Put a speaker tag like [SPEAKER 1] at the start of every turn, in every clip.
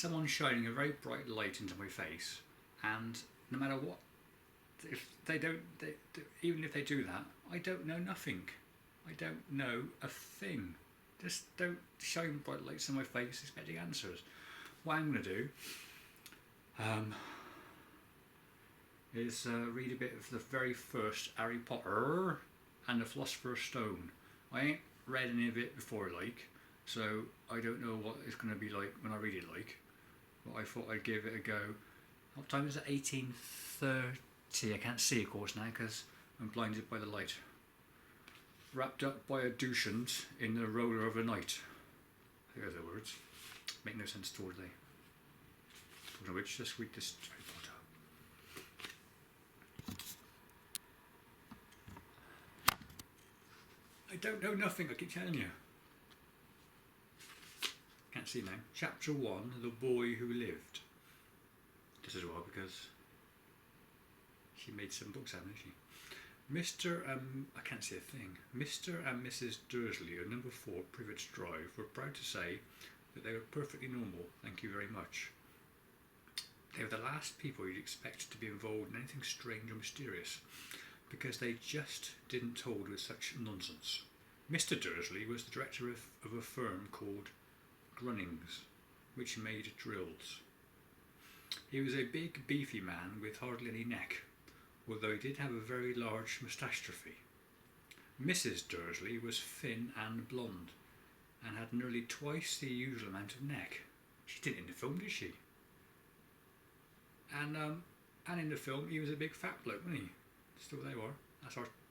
[SPEAKER 1] someone shining a very bright light into my face, and no matter what, if they don't, even if they do that, I don't know nothing. I don't know a thing. Just don't shine bright lights in my face expecting answers. What I'm going to do is read a bit of the very first Harry Potter and the Philosopher's Stone. I ain't read any of it before, so I don't know what it's going to be like when I read it, but I thought I'd give it a go. What time is it? 18:30. I can't see, of course, now because I'm blinded by the light. Wrapped up by a douchant in the roller of a night. Here are the words. Make no sense at all, do they? Talking of which, let's read this Harry Potter. I don't know nothing, I keep telling you. Can't see now. Chapter 1, The Boy Who Lived. Just as well because she made some books, hasn't she? I can't see a thing. Mr. and Mrs. Dursley of number 4 Privet's Drive were proud to say that they were perfectly normal, thank you very much. They were the last people you'd expect to be involved in anything strange or mysterious, because they just didn't hold with such nonsense. Mr. Dursley was the director of a firm called Grunnings, which made drills. He was a big, beefy man with hardly any neck, although he did have a very large moustachophy. Mrs. Dursley was thin and blonde, and had nearly twice the usual amount of neck. She didn't in the film, did she? And in the film, he was a big fat bloke, wasn't he? Still there you are.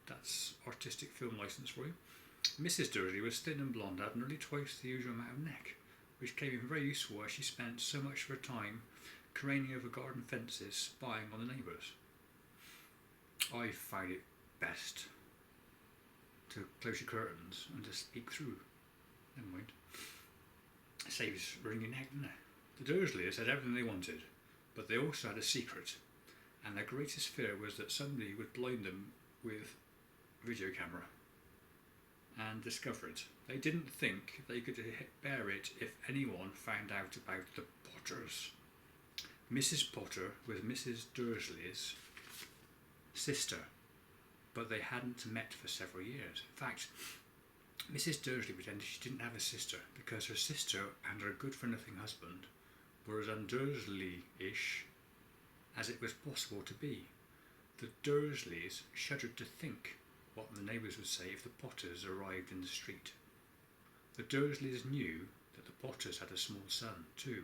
[SPEAKER 1] That's artistic film licence for you. Mrs. Dursley was thin and blonde, had nearly twice the usual amount of neck, which came in very useful as she spent so much of her time craning over garden fences, spying on the neighbours. I find it best to close your curtains and just peek through. Never mind. It saves wringing your neck, doesn't it? The Dursleys had everything they wanted, but they also had a secret, and their greatest fear was that somebody would blind them with a video camera and discover it. They didn't think they could bear it if anyone found out about the Potters. Mrs. Potter was Mrs. Dursley's sister, but they hadn't met for several years. In fact, Mrs. Dursley pretended she didn't have a sister because her sister and her good-for-nothing husband were as un-Dursley-ish as it was possible to be. The Dursleys shuddered to think what the neighbours would say if the Potters arrived in the street. The Dursleys knew that the Potters had a small son too,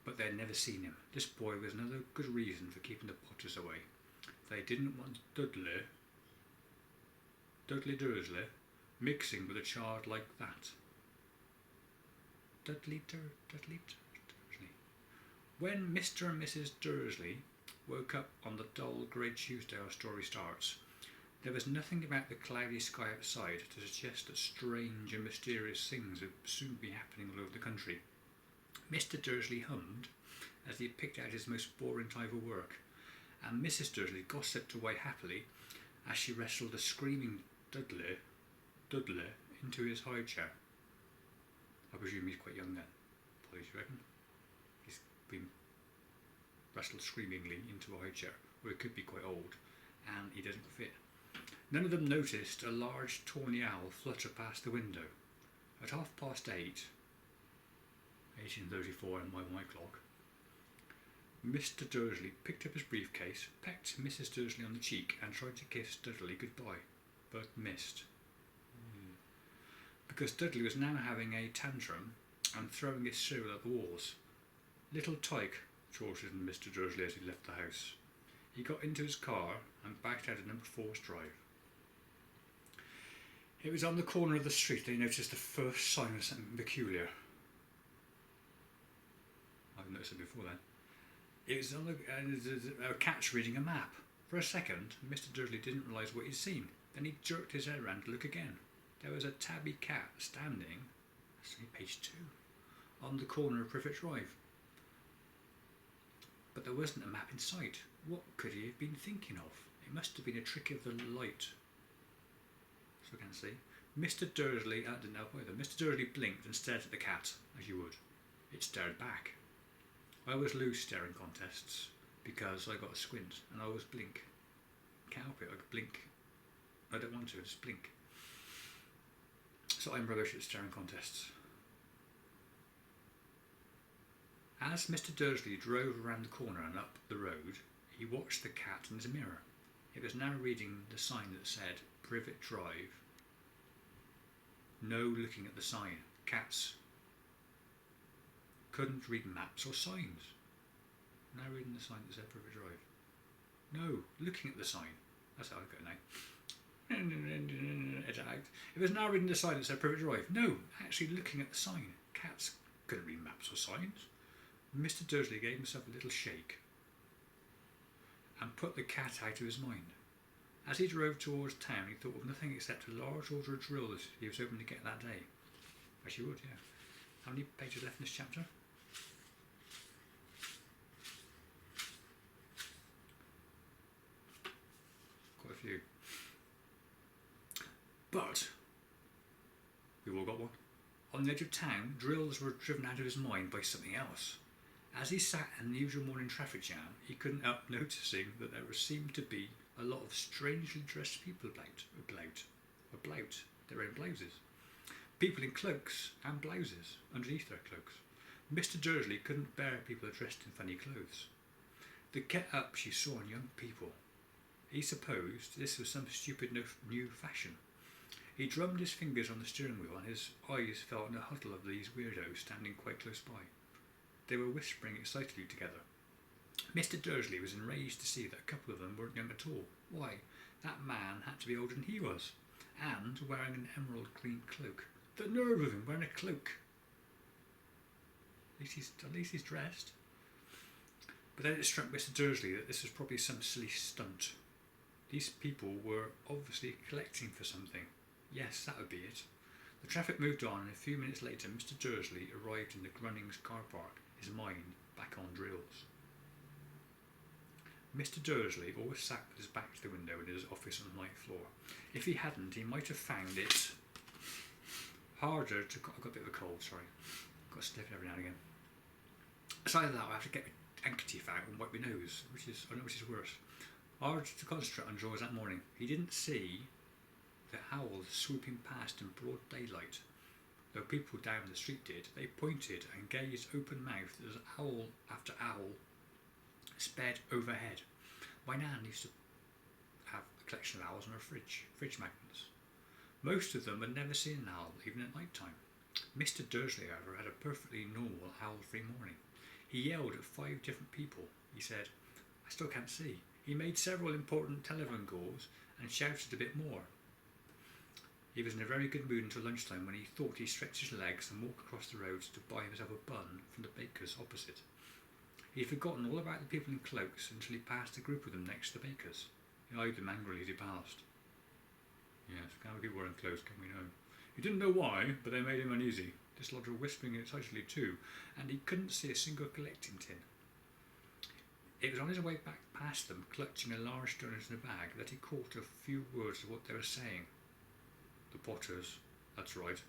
[SPEAKER 1] but they had never seen him. This boy was another good reason for keeping the Potters away. They didn't want Dudley Dursley, mixing with a child like that. Dudley Dursley. When Mr. and Mrs. Dursley woke up on the dull grey Tuesday our story starts, there was nothing about the cloudy sky outside to suggest that strange and mysterious things would soon be happening all over the country. Mr. Dursley hummed as he picked out his most boring type of work, and Mrs. Dursley gossiped away happily as she wrestled a screaming Dudley into his high chair. I presume he's quite young then. What do you reckon? He's been wrestled screamingly into a high chair, or he could be quite old, and he doesn't fit. None of them noticed a large tawny owl flutter past the window. At 8:30, 1834 on my white clock, Mr. Dursley picked up his briefcase, pecked Mrs. Dursley on the cheek, and tried to kiss Dudley goodbye, but missed. Because Dudley was now having a tantrum and throwing his cereal at the walls. "Little tyke," chortled Mr. Dursley as he left the house. He got into his car and backed out of number 4's drive. It was on the corner of the street they noticed the first sign of something peculiar. I've noticed it before then. It was on a cat's reading a map. For a second, Mr. Dursley didn't realise what he'd seen. Then he jerked his head around to look again. There was a tabby cat standing, that's only page 2, on the corner of Privet Drive. But there wasn't a map in sight. What could he have been thinking of? It must have been a trick of the light. So I can't see. Mr. Dursley, didn't help either. Mr. Dursley blinked and stared at the cat, as you would. It stared back. I always lose staring contests because I got a squint and I always blink. Can't help it, I blink. I don't want to, I just blink. So I'm rubbish at staring contests. As Mr. Dursley drove around the corner and up the road, he watched the cat in his mirror. It was now reading the sign that said Privet Drive. No looking at the sign. Cats couldn't read maps or signs. Now reading the sign that said Privet Drive. No, looking at the sign. That's how I go now. It was now reading the sign that said Privet Drive. No, actually looking at the sign. Cats couldn't read maps or signs. Mr. Dursley gave himself a little shake and put the cat out of his mind. As he drove towards town, he thought of nothing except a large order of drills he was hoping to get that day. As you would, yeah. How many pages left in this chapter? Quite a few. But we've all got one. On the edge of town, drills were driven out of his mind by something else. As he sat in the usual morning traffic jam, he couldn't help noticing that there seemed to be a lot of strangely dressed people about their own blouses. People in cloaks and blouses underneath their cloaks. Mr. Dursley couldn't bear people dressed in funny clothes. The get up she saw in young people. He supposed this was some stupid new fashion. He drummed his fingers on the steering wheel and his eyes fell on a huddle of these weirdos standing quite close by. They were whispering excitedly together. Mr. Dursley was enraged to see that a couple of them weren't young at all. Why, that man had to be older than he was, and wearing an emerald green cloak. The nerve of him wearing a cloak! At least he's dressed. But then it struck Mr. Dursley that this was probably some silly stunt. These people were obviously collecting for something. Yes, that would be it. The traffic moved on, and a few minutes later Mr. Dursley arrived in the Grunnings car park, his mind back on drills. Mr. Dursley always sat with his back to the window in his office on the ninth floor. If he hadn't, he might have found it harder to... I've got a bit of a cold, sorry. I've got to sniff it every now and again. Aside of that, I have to get my handkerchief out and wipe my nose, which is worse. Hard to concentrate on drawers that morning. He didn't see the owls swooping past in broad daylight. Though people down the street did, they pointed and gazed open-mouthed as owl after owl sped overhead. My nan used to have a collection of owls on her fridge magnets. Most of them had never seen an owl, even at night time. Mr. Dursley, however, had a perfectly normal owl-free morning. He yelled at 5 different people. He said, "I still can't see." He made several important telephone calls and shouted a bit more. He was in a very good mood until lunchtime, when he thought he'd stretch his legs and walk across the road to buy himself a bun from the baker's opposite. He'd forgotten all about the people in cloaks until he passed a group of them next to the baker's. He eyed them angrily as he passed. Yes, can't we keep wearing clothes, can we know? He didn't know why, but they made him uneasy. This lodger whispering excitedly too, and he couldn't see a single collecting tin. It was on his way back past them, clutching a large donut in a bag, that he caught a few words of what they were saying. The Potters, that's right,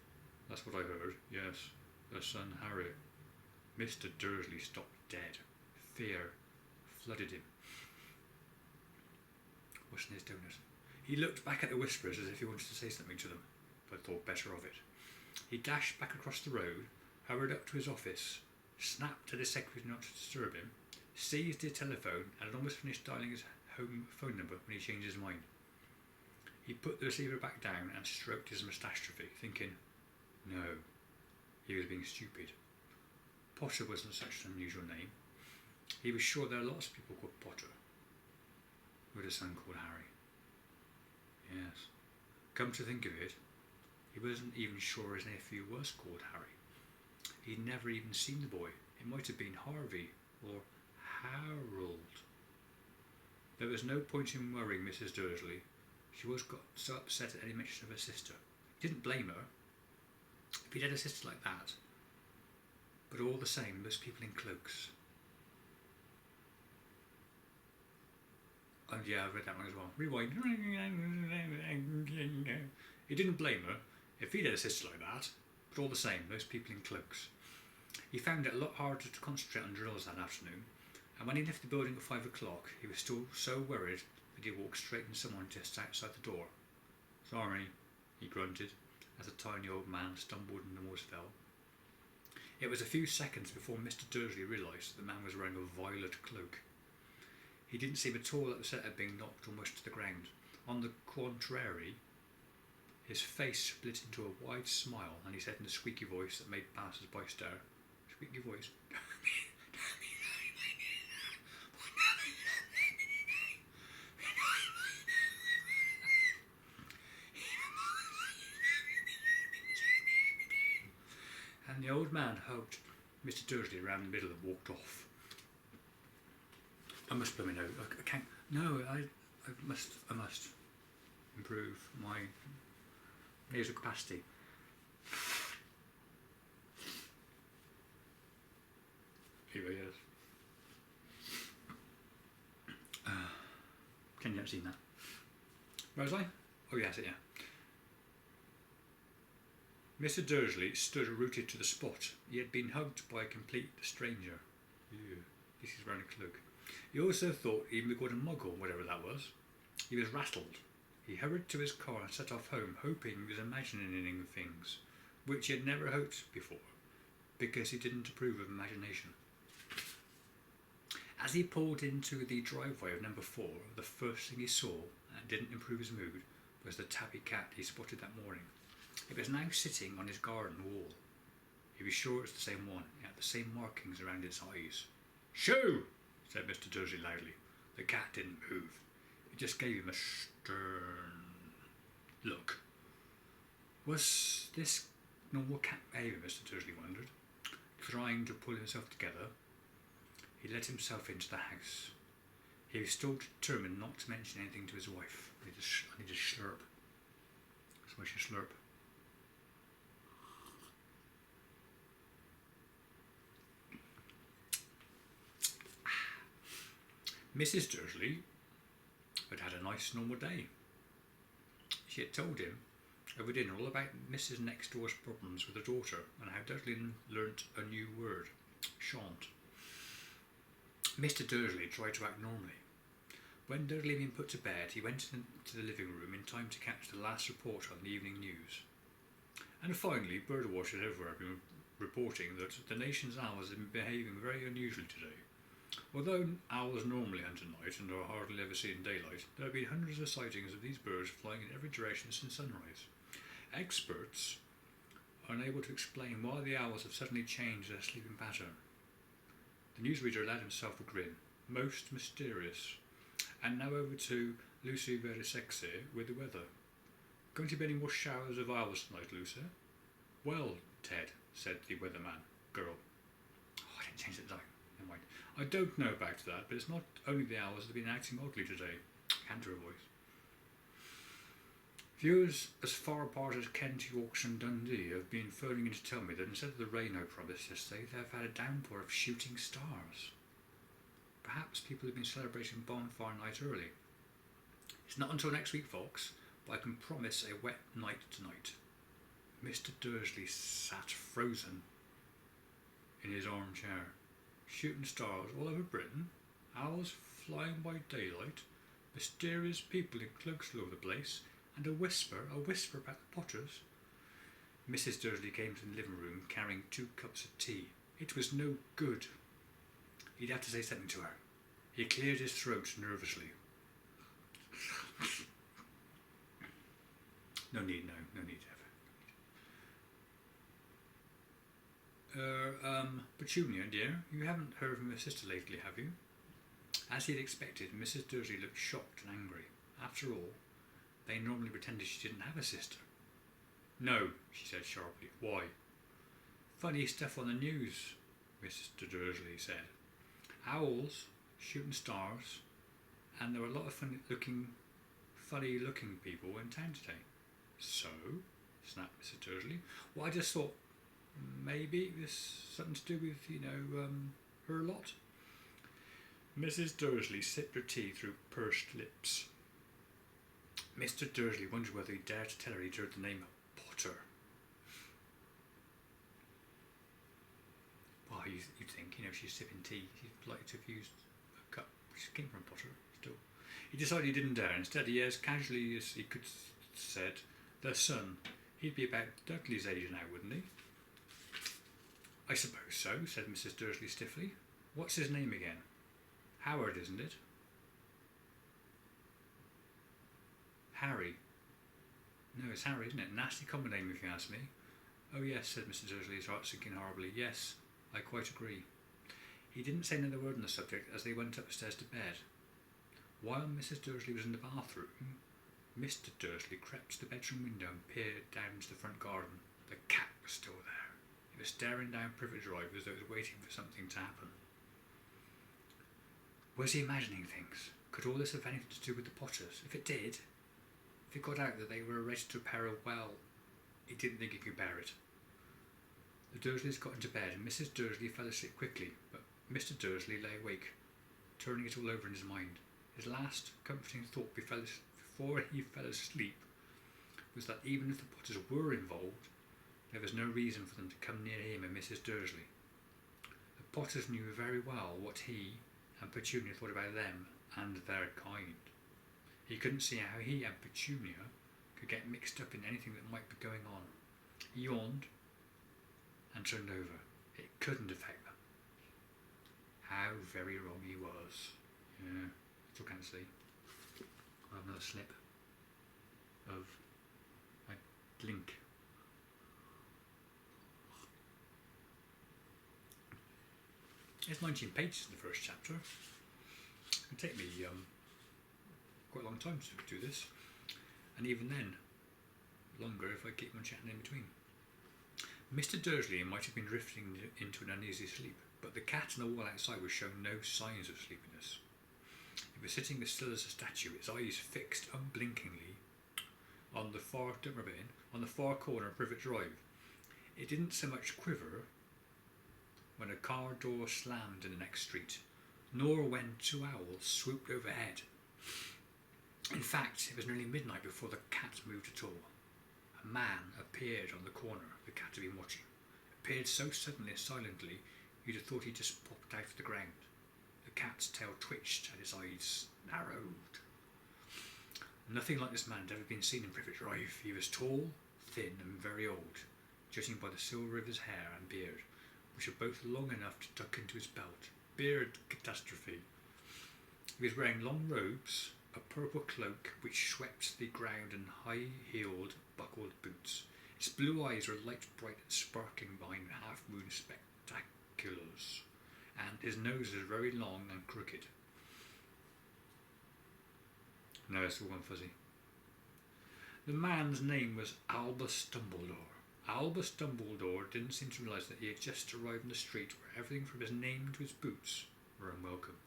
[SPEAKER 1] that's what I heard, yes, their son Harry. Mr. Dursley stopped dead. Fear flooded him. What's in his donut? He looked back at the whisperers as if he wanted to say something to them, but thought better of it. He dashed back across the road, hurried up to his office, snapped at his secretary not to disturb him, seized his telephone, and had almost finished dialing his home phone number when he changed his mind. He put the receiver back down and stroked his moustache, thinking, no, he was being stupid. Potter wasn't such an unusual name. He was sure there are lots of people called Potter, who had a son called Harry. Yes, come to think of it, he wasn't even sure his nephew was called Harry. He'd never even seen the boy. It might have been Harvey or Harold. There was no point in worrying Mrs. Dursley. She always got so upset at any mention of her sister. He didn't blame her. If he'd had a sister like that. But all the same, those people in cloaks. And yeah, I've read that one as well. Rewind. He didn't blame her. If he'd had a sister like that. But all the same, those people in cloaks. He found it a lot harder to concentrate on drills that afternoon, and when he left the building at 5 o'clock, he was still so worried that he walked straight into someone just outside the door. "Sorry," he grunted, as a tiny old man stumbled and almost fell. It was a few seconds before Mr. Dursley realised that the man was wearing a violet cloak. He didn't seem at all upset at being knocked almost to the ground. On the contrary, his face split into a wide smile, and he said in a squeaky voice that made passers-by stare, squeaky voice, and the old man hugged Mr. Dursley around the middle and walked off. I must blow my nose. I can't. No, I must improve my nasal capacity. Anyway, yes. Can you have seen that? Where was I? Oh yes, yeah. Mr. Dursley stood rooted to the spot. He had been hugged by a complete stranger. Ew, this is wearing a cloak. He also thought he'd become a muggle, whatever that was. He was rattled. He hurried to his car and set off home, hoping he was imagining things, which he had never hoped before, because he didn't approve of imagination. As he pulled into the driveway of number 4, the first thing he saw, and didn't improve his mood, was the tabby cat he spotted that morning. It was now sitting on his garden wall. He was sure it was the same one. It had the same markings around its eyes. "Shoo!" said Mr. Dursley loudly. The cat didn't move. It just gave him a stern look. Was this normal cat behaviour, Mr. Dursley wondered. Trying to pull himself together, he let himself into the house. He was still determined not to mention anything to his wife. I need to slurp. So I should slurp. Mrs. Dursley had had a nice normal day. She had told him over dinner all about Mrs. Next Door's problems with her daughter and how Dursley learnt a new word, shan't. Mr. Dursley tried to act normally. When Dursley had been put to bed, he went into the living room in time to catch the last report on the evening news. And finally, birdwatchers everywhere have been reporting that the nation's owls have been behaving very unusually today. Although owls normally hunt at night and are hardly ever seen in daylight, there have been hundreds of sightings of these birds flying in every direction since sunrise. Experts are unable to explain why the owls have suddenly changed their sleeping pattern. The newsreader allowed himself a grin. Most mysterious. And now over to Lucy Very Sexy with the weather. Going to be any more showers of owls tonight, Lucy? Well, Ted, said the weatherman girl. Oh, I didn't change the time. Never mind. I don't know about that, but it's not only the owls that have been acting oddly today. Can't hear a voice. Viewers as far apart as Kent, Yorkshire and Dundee have been phoning in to tell me that instead of the rain I promised yesterday, they've had a downpour of shooting stars. Perhaps people have been celebrating bonfire night early. It's not until next week, folks, but I can promise a wet night tonight. Mr. Dursley sat frozen in his armchair. Shooting stars all over Britain, owls flying by daylight, mysterious people in cloaks all over the place, and a whisper about the Potters. Mrs. Dursley came to the living room carrying 2 cups of tea. It was no good. He'd have to say something to her. He cleared his throat nervously. No need. Petunia, dear, you haven't heard from your sister lately, have you? As he had expected, Mrs. Dursley looked shocked and angry. After all, they normally pretended she didn't have a sister. No, she said sharply. Why? Funny stuff on the news, Mr. Dursley said. Owls, shooting stars, and there were a lot of funny looking people in town today. So, snapped Mrs. Dursley. Well, I just thought maybe this something to do with, her lot. Mrs. Dursley sipped her tea through pursed lips. Mr. Dursley wondered whether he dared to tell her he'd heard the name Potter. Well, you'd think, she's sipping tea. She's likely to have used a cup which came from Potter. Still, he decided he didn't dare. Instead, he as casually as he could said, "Their son. He'd be about Dudley's age now, wouldn't he?" "I suppose so," said Mrs. Dursley stiffly. "What's his name again? Howard, isn't it?" "Harry." "No, it's Harry, isn't it? Nasty common name, if you ask me." "Oh yes," said Mr. Dursley, his heart sinking horribly. "Yes, I quite agree." He didn't say another word on the subject as they went upstairs to bed. While Mrs. Dursley was in the bathroom, Mr. Dursley crept to the bedroom window and peered down into the front garden. The cat was still there. It was staring down Privet Drive as though it was waiting for something to happen. Was he imagining things? Could all this have anything to do with the Potters? If it did, if it got out that they were arrested to peril, well, he didn't think he could bear it. The Dursleys got into bed and Mrs. Dursley fell asleep quickly, but Mr. Dursley lay awake, turning it all over in his mind. His last comforting thought before he fell asleep was that even if the Potters were involved, there was no reason for them to come near him and Mrs. Dursley. The Potters knew very well what he and Petunia thought about them and their kind. He couldn't see how he and Petunia could get mixed up in anything that might be going on. He yawned and turned over. It couldn't affect them. How very wrong he was. Yeah, still can't see. I'll have another snip of my blink. There's 19 pages in the first chapter. It would take me quite a long time to do this, and even then, longer if I keep on chatting in between. Mr. Dursley might have been drifting into an uneasy sleep, but the cat on the wall outside was showing no signs of sleepiness. It was sitting as still as a statue, its eyes fixed unblinkingly on the far corner of Privet Drive. It didn't so much quiver when a car door slammed in the next street, nor when two owls swooped overhead. In fact, it was nearly midnight before the cat moved at all. A man appeared on the corner the cat had been watching. Appeared so suddenly and silently, you'd have thought he just popped out of the ground. The cat's tail twitched and his eyes narrowed. Nothing like this man had ever been seen in Privet Drive. He was tall, thin, and very old, judging by the silver of his hair and beard, which were both long enough to tuck into his belt. Beard catastrophe. He was wearing long robes, a purple cloak which swept the ground, and high-heeled, buckled boots. His blue eyes were light, bright, and sparkling behind half-moon spectaculars, and his nose was very long and crooked. No, it's all gone fuzzy. The man's name was Albus Dumbledore. Albus Dumbledore didn't seem to realise that he had just arrived in the street where everything from his name to his boots were unwelcome.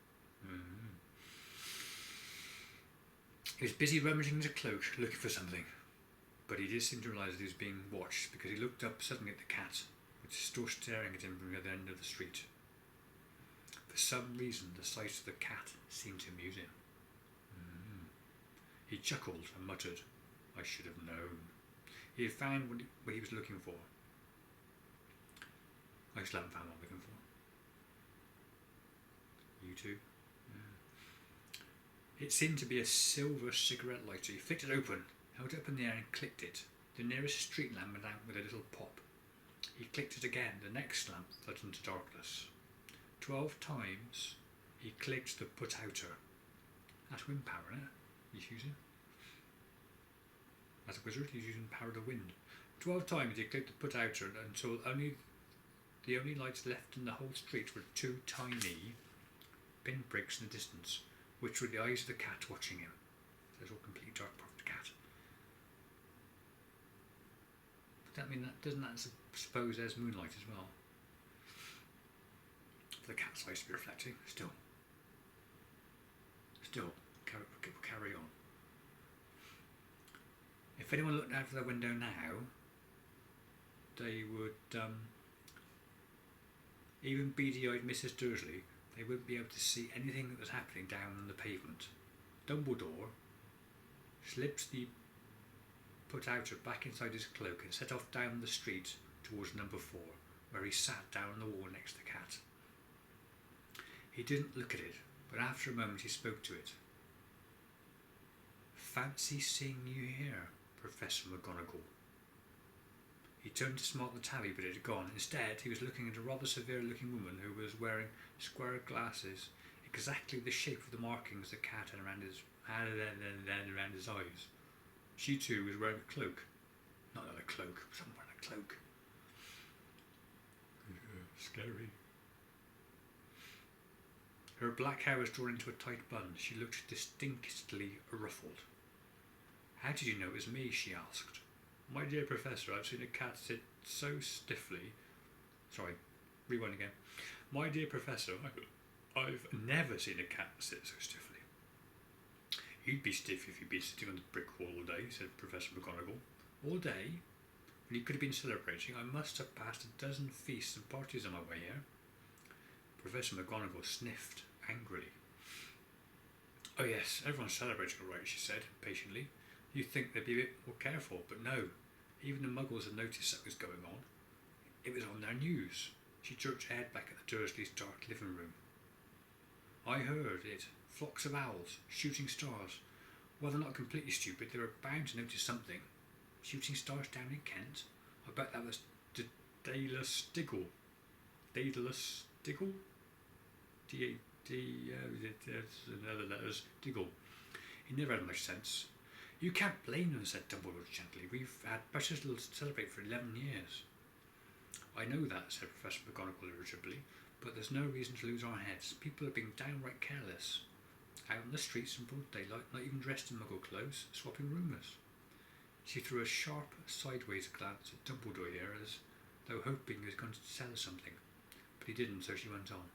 [SPEAKER 1] He was busy rummaging his cloak, looking for something, but he did seem to realise that he was being watched, because he looked up suddenly at the cat, which was still staring at him from the other end of the street. For some reason, the sight of the cat seemed to amuse him. He chuckled and muttered, "I should have known." He had found what he was looking for. I still haven't found what I'm looking for. You too? Yeah. It seemed to be a silver cigarette lighter. He flicked it open, held it up in the air and clicked it. The nearest street lamp went out with a little pop. He clicked it again. The next lamp fled into darkness. 12 times he clicked the put-outer. That's wind power, isn't it? He's using. As a wizard, he's using power of the wind. 12 times he clicked the put-outer until the only lights left in the whole street were 2 tiny pinpricks in the distance, which were the eyes of the cat watching him. So it's all completely dark apart from the cat. But doesn't that suppose there's moonlight as well? For the cat's eyes to be reflecting. Still, carry on. If anyone looked out of their window now, they would, even beady-eyed Mrs. Dursley, they wouldn't be able to see anything that was happening down on the pavement. Dumbledore slipped the put-outer back inside his cloak and set off down the street towards number 4, where he sat down on the wall next to the cat. He didn't look at it, but after a moment he spoke to it. "Fancy seeing you here, Professor McGonagall." He turned to smile at the tabby, but it had gone. Instead, he was looking at a rather severe-looking woman who was wearing square glasses, exactly the shape of the markings the cat had around his eyes. She too was wearing a cloak. Not a cloak, someone wearing a cloak. Scary. Her black hair was drawn into a tight bun. She looked distinctly ruffled. "How did you know it was me?" she asked. "My dear Professor, I've seen a cat sit so stiffly." Sorry, rewind again. "My dear Professor, I've never seen a cat sit so stiffly." "You'd be stiff if you'd been sitting on the brick wall all day," said Professor McGonagall. "All day? When you could have been celebrating. I must have passed a dozen feasts and parties on my way here." Professor McGonagall sniffed angrily. "Oh yes, everyone's celebrating all right," she said impatiently. "You'd think they'd be a bit more careful, but no. Even the Muggles had noticed that was going on. It was on their news." She jerked her head back at the Dursleys' dark living room. "I heard it. Flocks of owls, shooting stars. Well, they're not completely stupid. They were bound to notice something. Shooting stars down in Kent? I bet that was Daedalus Diggle. Daedalus Diggle? Another letters. Diggle. He never had much sense." "You can't blame them," said Dumbledore gently. "We've had precious little to celebrate for 11 years. "I know that," said Professor McGonagall irritably, "but there's no reason to lose our heads. People are being downright careless. Out on the streets in broad daylight, not even dressed in Muggle clothes, swapping rumours." She threw a sharp, sideways glance at Dumbledore here, as though hoping he was going to tell her something, but he didn't, so she went on.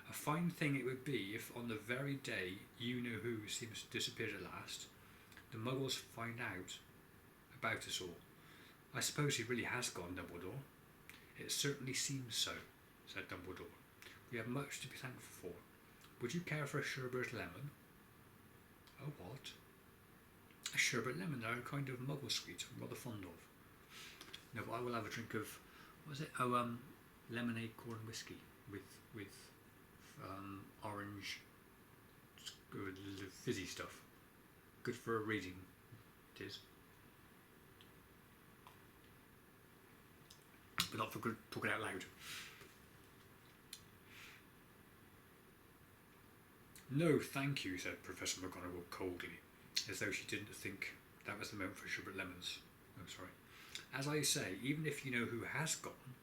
[SPEAKER 1] "A fine thing it would be if, on the very day you-know-who seems to disappear at last, the Muggles find out about us all. I suppose he really has gone, Dumbledore." "It certainly seems so," said Dumbledore. "We have much to be thankful for. Would you care for a sherbet lemon?" "A what?" "A sherbet lemon. They're a kind of Muggle sweet I'm rather fond of." "No, but I will have a drink of, what was it? Oh, lemonade corn whiskey with orange fizzy stuff. Good for a reading, it is. But not for good talking out loud." "No, thank you," said Professor McGonagall coldly, as though she didn't think that was the moment for sherbet lemons. "I'm sorry. As I say, even if you know who has gone,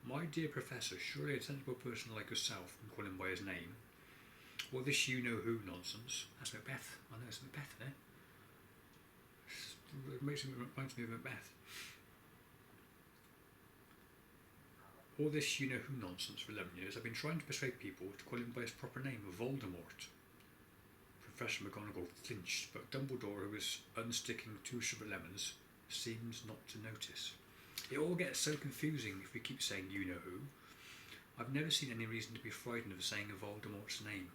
[SPEAKER 1] my dear Professor, surely a sensible person like yourself can call him by his name. All this you-know-who nonsense." That's Macbeth. I know it's Macbeth, isn't it? It reminds me of Macbeth. "All this you-know-who nonsense for 11 years. I've been trying to persuade people to call him by his proper name, Voldemort." Professor McGonagall flinched, but Dumbledore, who was unsticking 2 sherbet lemons, seemed not to notice. "It all gets so confusing if we keep saying you-know-who. I've never seen any reason to be frightened of saying Voldemort's name."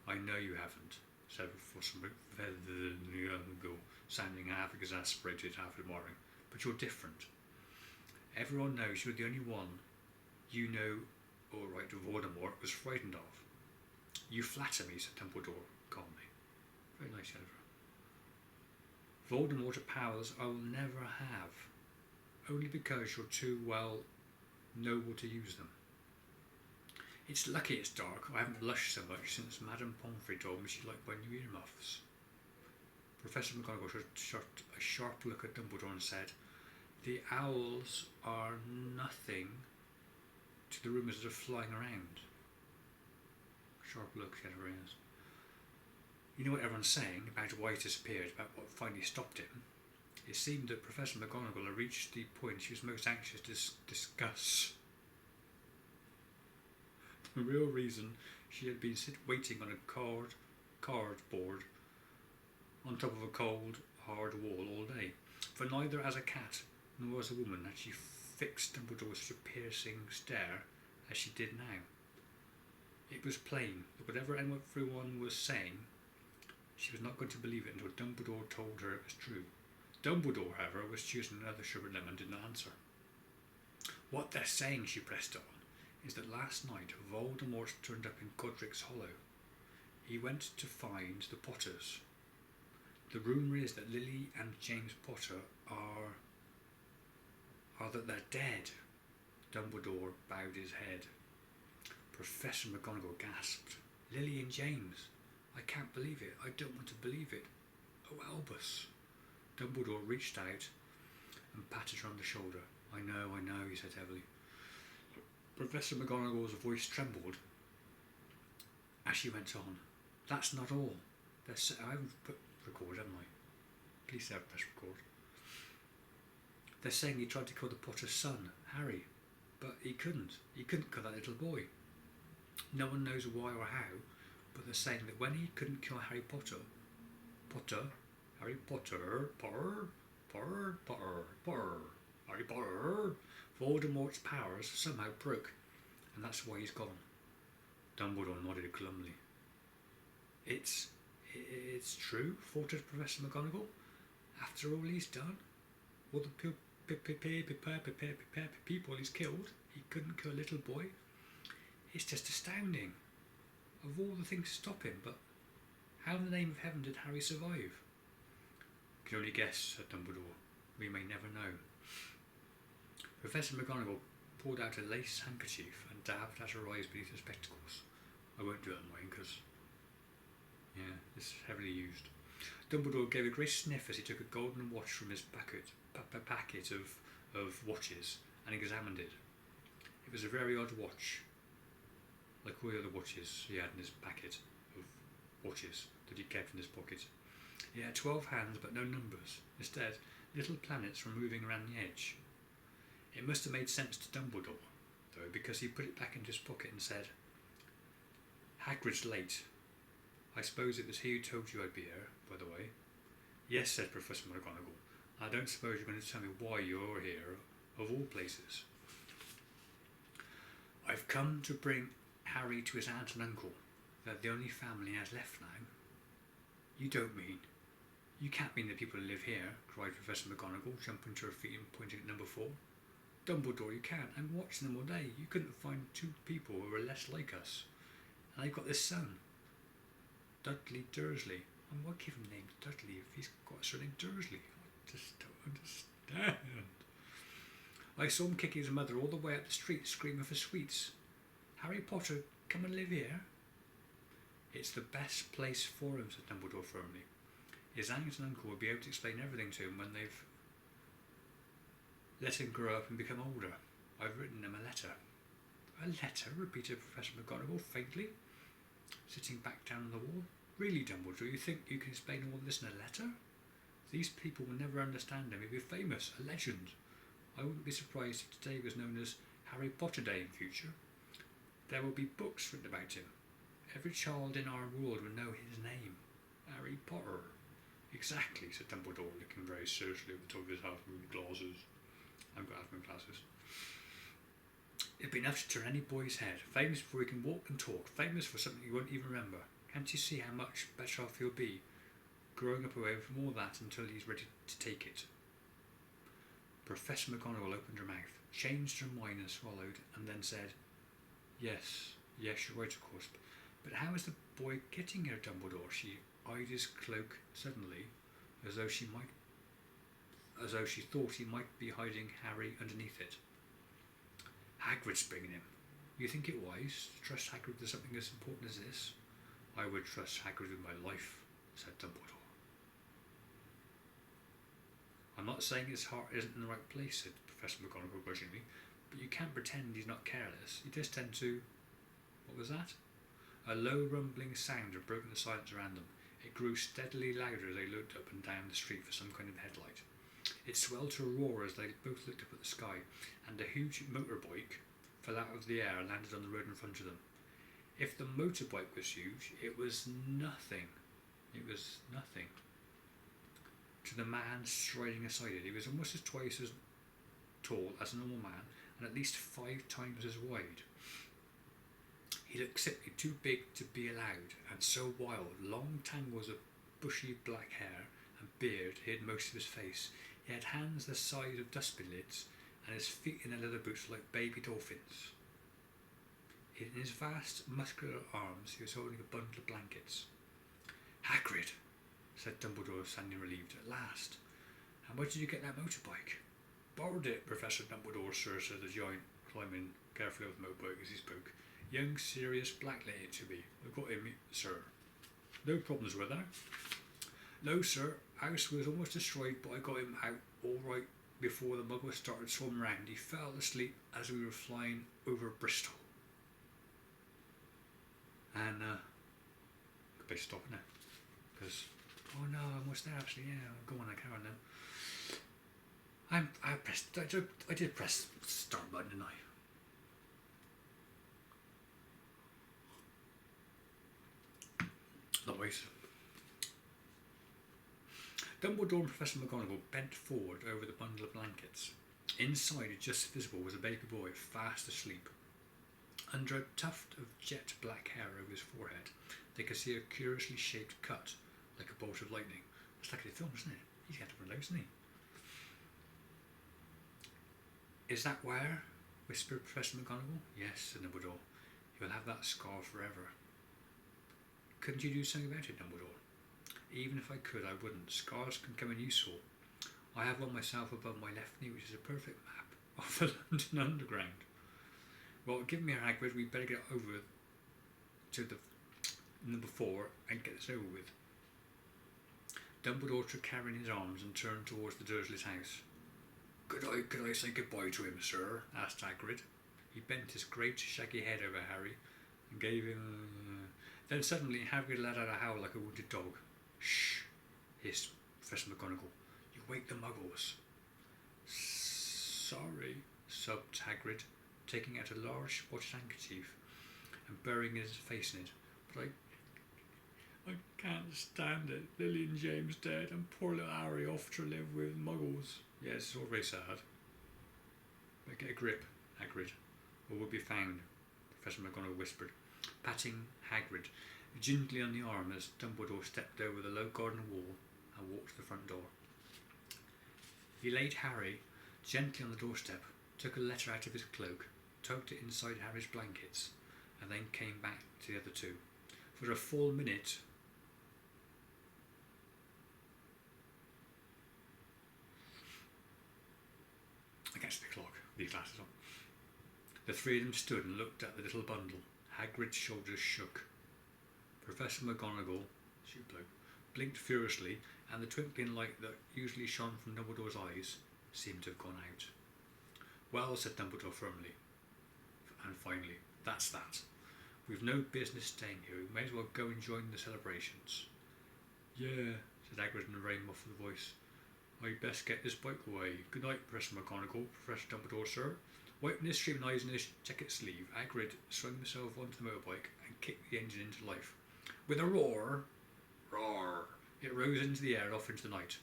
[SPEAKER 1] "I know you haven't," said Professor McGonagall, sounding half exasperated, half admiring. "But you're different. Everyone knows you're the only one you know, all right, Voldemort was frightened of." "You flatter me," said Dumbledore calmly. "Very nice, Jennifer. Voldemort powers I will never have, only because you're too, well, noble to use them. It's lucky it's dark. I haven't blushed so much since Madame Pomfrey told me she liked my new earmuffs." Professor McGonagall shot a sharp look at Dumbledore and said, "The owls are nothing to the rumours that are flying around." Sharp look, she had her ears. "You know what everyone's saying about why he disappeared, about what finally stopped him?" It seemed that Professor McGonagall had reached the point she was most anxious to discuss. The real reason she had been waiting on a cardboard on top of a cold, hard wall all day. For neither as a cat nor as a woman had she fixed Dumbledore with such a piercing stare as she did now. It was plain that whatever everyone was saying, she was not going to believe it until Dumbledore told her it was true. Dumbledore, however, was choosing another sherbet lemon and did not answer. What they're saying, she pressed on, is that last night Voldemort turned up in Godric's Hollow. He went to find the Potters. The rumour is that Lily and James Potter are that they're dead. Dumbledore bowed his head. Professor McGonagall gasped. Lily and James. I can't believe it. I don't want to believe it. Oh, Albus. Dumbledore reached out and patted her on the shoulder. I know, he said heavily. Professor McGonagall's voice trembled as she went on. That's not all. I haven't put record, haven't I? Please have press record. They're saying he tried to kill the Potter's son, Harry, but he couldn't. He couldn't kill that little boy. No one knows why or how, but they're saying that when he couldn't kill Harry Potter, Harry Potter, Harry Potter, Voldemort's powers somehow broke, and that's why he's gone. Dumbledore nodded glumly. It's true, faltered Professor McGonagall. After all he's done, all the people he's killed, he couldn't kill a little boy. It's just astounding. Of all the things to stop him, but how in the name of heaven did Harry survive? Can only guess, said Dumbledore. We may never know. Professor McGonagall pulled out a lace handkerchief and dabbed at her eyes beneath her spectacles. I won't do it on mine because, it's heavily used. Dumbledore gave a great sniff as he took a golden watch from his packet of watches and examined it. It was a very odd watch, like all the other watches he had in his packet of watches that he kept in his pocket. It had 12 hands but no numbers. Instead, little planets were moving around the edge. It must have made sense to Dumbledore, though, because he put it back into his pocket and said, Hagrid's late. I suppose it was he who told you I'd be here, by the way. Yes, said Professor McGonagall. I don't suppose you're going to tell me why you're here, of all places. I've come to bring Harry to his aunt and uncle. They're the only family he has left now. You don't mean... You can't mean the people who live here, cried Professor McGonagall, jumping to her feet and pointing at number 4. Dumbledore, you can't. I'm watching them all day. You couldn't find 2 people who are less like us. And I've got this son, Dudley Dursley. And what give him the name Dudley if he's got a surname Dursley? I just don't understand. I saw him kicking his mother all the way up the street, screaming for sweets. Harry Potter, come and live here. It's the best place for him, said Dumbledore firmly. His aunt and uncle will be able to explain everything to him when they've let him grow up and become older. I've written him a letter. A letter? Repeated Professor McGonagall faintly, sitting back down on the wall. Really, Dumbledore, you think you can explain all this in a letter? These people will never understand him. He'll be famous, a legend. I wouldn't be surprised if today was known as Harry Potter Day in future. There will be books written about him. Every child in our world will know his name. Harry Potter. Exactly, said Dumbledore, looking very seriously at the top of his half-moon glasses. I've got half-moon glasses. It'd be enough to turn any boy's head. Famous before he can walk and talk. Famous for something you won't even remember. Can't you see how much better off he'll be growing up away from all that until he's ready to take it? Professor McGonagall opened her mouth, changed her mind and swallowed, and then said, Yes, you're right, of course. But how is the boy getting here, Dumbledore? She eyed his cloak suddenly, as though she thought he might be hiding Harry underneath it. Hagrid's bringing him. You think it wise to trust Hagrid with something as important as this? I would trust Hagrid with my life, said Dumbledore. I'm not saying his heart isn't in the right place, said Professor McGonagall grudgingly, but you can't pretend he's not careless. You just tend to... What was that? A low rumbling sound had broken the silence around them. It grew steadily louder as they looked up and down the street for some kind of headlight. It swelled to a roar as they both looked up at the sky, and a huge motorbike fell out of the air and landed on the road in front of them. If the motorbike was huge, it was nothing. It was nothing to the man striding aside it. He was almost twice as tall as a normal man, and at least 5 times as wide. He looked simply too big to be allowed, and so wild. Long tangles of bushy black hair and beard hid most of his face. He had hands the size of dustbin lids, and his feet in their leather boots like baby dolphins. In his vast, muscular arms he was holding a bundle of blankets. "Hagrid," said Dumbledore, sounding relieved. "At last. And where did you get that motorbike?" "Borrowed it, Professor Dumbledore, sir," said the giant, climbing carefully off the motorbike as he spoke. "Young Sirius Black lent it to me. I got him, sir." "No problems with that?" "No, sir. House was almost destroyed, but I got him out all right before the Muggles started swarming round. He fell asleep as we were flying over Bristol." And could be stopping now, because oh no, I'm almost there actually. Yeah, I'm going on camera now. I did press start button, didn't I? Otherwise, Dumbledore and Professor McGonagall bent forward over the bundle of blankets. Inside, just visible, was a baby boy fast asleep. Under a tuft of jet black hair over his forehead, they could see a curiously shaped cut, like a bolt of lightning. It's like in the film, isn't it? He's got one of those, isn't he? "Is that where?" whispered Professor McGonagall. "Yes," said Dumbledore. "You'll have that scar forever." "Couldn't you do something about it, Dumbledore?" "Even if I could, I wouldn't. Scars can come in useful. I have one myself above my left knee, which is a perfect map of the London Underground." "Well, give me a Hagrid. We better get over to the number 4 and get this over with." Dumbledore took Harry in his arms and turned towards the Dursleys' house. Could I say goodbye to him, sir?" asked Hagrid. He bent his great shaggy head over Harry and gave him. Then suddenly Hagrid let out a howl like a wounded dog. "Shh!" hissed Professor McGonagall. "You wake the Muggles." "Sorry," sobbed Hagrid, taking out a large spotted handkerchief and burying his face in it. "But I can't stand it. Lily and James dead, and poor little Harry off to live with Muggles." "Yes, it's all very sad. But get a grip, Hagrid, or we'll be found," Professor McGonagall whispered, patting Hagrid gently on the arm as Dumbledore stepped over the low garden wall and walked to the front door. He laid Harry gently on the doorstep, took a letter out of his cloak, tucked it inside Harry's blankets, and then came back to the other two. For a full minute, against the clock, these glasses on, the three of them stood and looked at the little bundle. Hagrid's shoulders shook. Professor McGonagall, blinked furiously, and the twinkling light that usually shone from Dumbledore's eyes seemed to have gone out. "Well," said Dumbledore firmly, and finally, "that's that. We've no business staying here. We may as well go and join the celebrations." "Yeah," said Hagrid in a very muffled voice. "I'd best get this bike away. Good night, Professor McGonagall." "Professor Dumbledore, sir." Wiping his streaming eyes in his jacket sleeve, Hagrid swung himself onto the motorbike and kicked the engine into life. With a roar, it rose into the air and off into the night.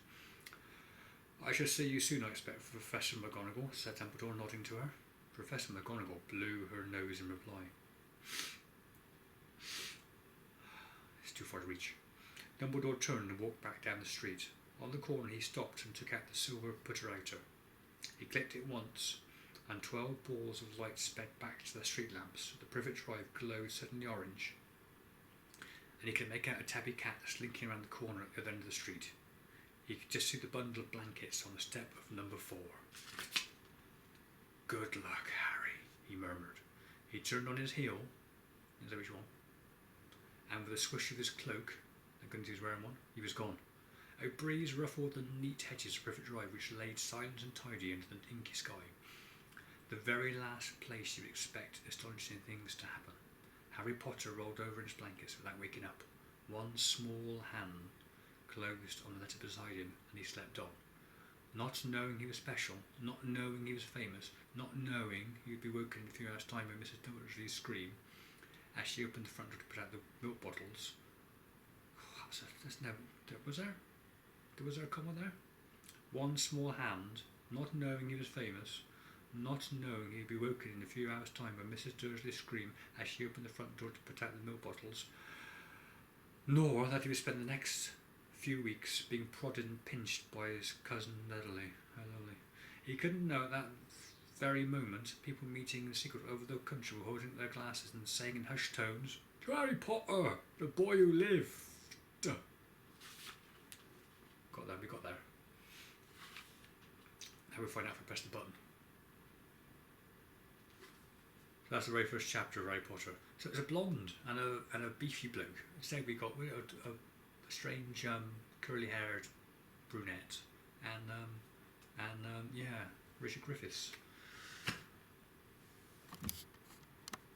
[SPEAKER 1] "I shall see you soon, I expect, Professor McGonagall," said Dumbledore, nodding to her. Professor McGonagall blew her nose in reply. It's too far to reach. Dumbledore turned and walked back down the street. On the corner he stopped and took out the silver putter-outer. He clicked it once, and 12 balls of light sped back to the street lamps. The Privet Drive glowed suddenly orange, and he could make out a tabby cat slinking around the corner at the other end of the street. He could just see the bundle of blankets on the step of number 4. "Good luck, Harry," he murmured. He turned on his heel, is that which one? And with a swish of his cloak, thank goodness he was wearing one, he was gone. A breeze ruffled the neat hedges of Privet Drive, which laid silent and tidy into the inky sky. The very last place you would expect astonishing things to happen. Harry Potter rolled over in his blankets without waking up. One small hand closed on the letter beside him, and he slept on. Not knowing he was special, not knowing he was famous, not knowing he would be woken in a few hours' time by Mrs. Dumbledore's scream as she opened the front door to put out the milk bottles. Was there a comma there? One small hand, not knowing he was famous, not knowing he'd be woken in a few hours' time by Mrs. Dursley's scream as she opened the front door to put out the milk bottles, nor that he would spend the next few weeks being prodded and pinched by his cousin Nedley. How lovely. He couldn't know at that very moment, people meeting in secret over the country were holding up their glasses and saying in hushed tones, "To Harry Potter, the boy who lived." Got there, we got there. Now we find out if we press the button. So that's the very first chapter of Harry Potter. So it's a blonde and a beefy bloke. Instead we got a strange curly-haired brunette and yeah, Richard Griffiths.